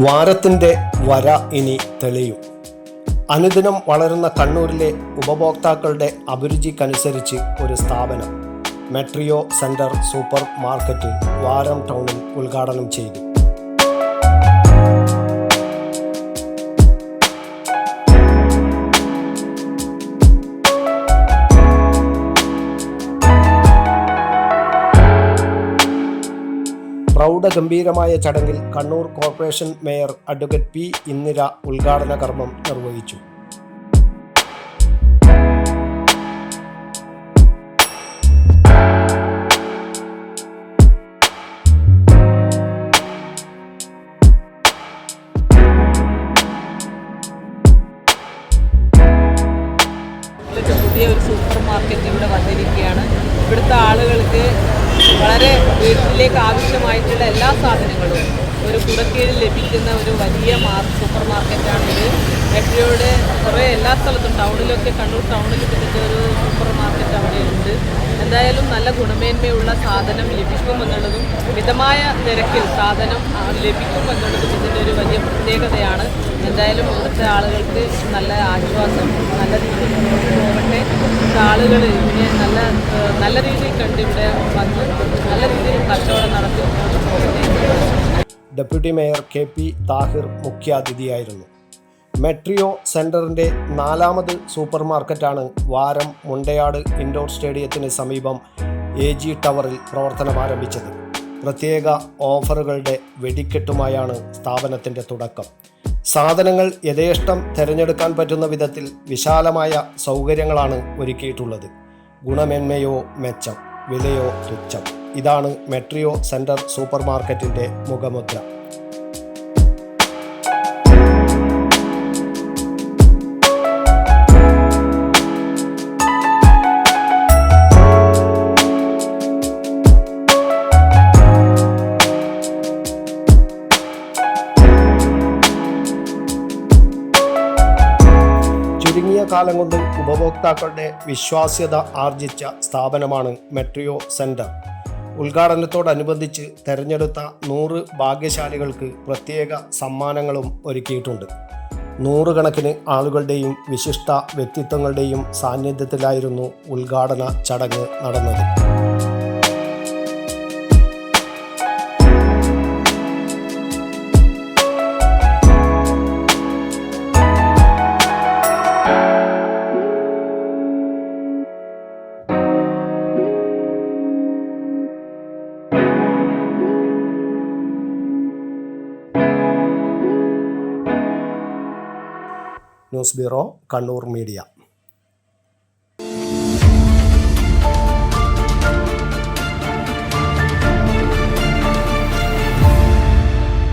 വാരത്തിൻ്റെ വര ഇനി തെളിയും. അനുദിനം വളരുന്ന കണ്ണൂരിലെ ഉപഭോക്താക്കളുടെ അഭിരുചിക്കനുസരിച്ച് ഒരു സ്ഥാപനം മെട്രിയോ സെൻറ്റർ സൂപ്പർ മാർക്കറ്റ് വാരം ടൗണിൽ ഉദ്ഘാടനം ചെയ്തു. പ്രൗഢഗംഭീരമായ ചടങ്ങിൽ Kannur corporation mayor advocate P. Indira ഉദ്ഘാടന കർമ്മം നിർവഹിച്ചു. പുതിയ ഒരു സൂപ്പർ മാർക്കറ്റ് ഇവിടെ വന്നിരിക്കുകയാണ്. ഇവിടുത്തെ ആളുകൾക്ക് വളരെ വീട്ടിലേക്ക് ആവശ്യമായിട്ടുള്ള എല്ലാ സാധനങ്ങളും ഒരു കുടക്കീഴിൽ ലഭിക്കുന്ന ഒരു വലിയ സൂപ്പർ മാർക്കറ്റാണിത്. മെട്രോയുടെ കുറേ എല്ലാ സ്ഥലത്തും ടൗണിലൊക്കെ കണ്ണൂർ ടൗണിൽ ഇതിൻ്റെ ഒരു സൂപ്പർ മാർക്കറ്റ് അവിടെയുണ്ട്. എന്തായാലും നല്ല ഗുണമേന്മയുള്ള സാധനം ലഭിക്കുമെന്നുള്ളതും മിതമായ നിരക്കിൽ സാധനം ലഭിക്കുമെന്നുള്ളതും ഇതിൻ്റെ ഒരു വലിയ പ്രത്യേകതയാണ്. എന്തായാലും ഇവിടുത്തെ ആളുകൾക്ക് നല്ല ആശ്വാസം, നല്ല രീതിയിൽ മുന്നോട്ട് പോകട്ടെ. ആളുകൾ ഇതിനെ നല്ല രീതിയിൽ കണ്ട് ഇവിടെ വന്ന് നല്ല രീതിയിൽ കച്ചവടം നടത്തി മുന്നോട്ട് പോകട്ടെ. Deputy mayor K. P. Tahir മുഖ്യാതിഥിയായിരുന്നു. മെട്രിയോ സെൻറ്ററിൻ്റെ 4ാമത് സൂപ്പർ മാർക്കറ്റാണ് വാരം മുണ്ടയാട് ഇൻഡോർ സ്റ്റേഡിയത്തിന് സമീപം AG ടവറിൽ പ്രവർത്തനമാരംഭിച്ചത്. പ്രത്യേക ഓഫറുകളുടെ വെടിക്കെട്ടുമായാണ് സ്ഥാപനത്തിൻ്റെ തുടക്കം. സാധനങ്ങൾ യഥേഷ്ടം തിരഞ്ഞെടുക്കാൻ പറ്റുന്ന വിധത്തിൽ വിശാലമായ സൗകര്യങ്ങളാണ് ഒരുക്കിയിട്ടുള്ളത്. ഗുണമേന്മയോ മെച്ചം, വിലയോ തുച്ഛം. ഇതാണ് മെട്രിയോ സെൻറ്റർ സൂപ്പർ മാർക്കറ്റിൻ്റെ മുഖമുദ്ര. ചുരുങ്ങിയ കാലം കൊണ്ട് ഉപഭോക്താക്കളുടെ വിശ്വാസ്യത ആർജിച്ച സ്ഥാപനമാണ് മെട്രിയോ സെൻറ്റർ. ഉദ്ഘാടനത്തോടനുബന്ധിച്ച് തെരഞ്ഞെടുത്ത 100 ഭാഗ്യശാലികൾക്ക് പ്രത്യേക സമ്മാനങ്ങളും ഒരുക്കിയിട്ടുണ്ട്. 100 കണക്കിന് ആളുകളുടെയും വിശിഷ്ട വ്യക്തിത്വങ്ങളുടെയും സാന്നിധ്യത്തിലായിരുന്നു ഉദ്ഘാടന ചടങ്ങ് നടന്നത്. News bureau, Kannur media.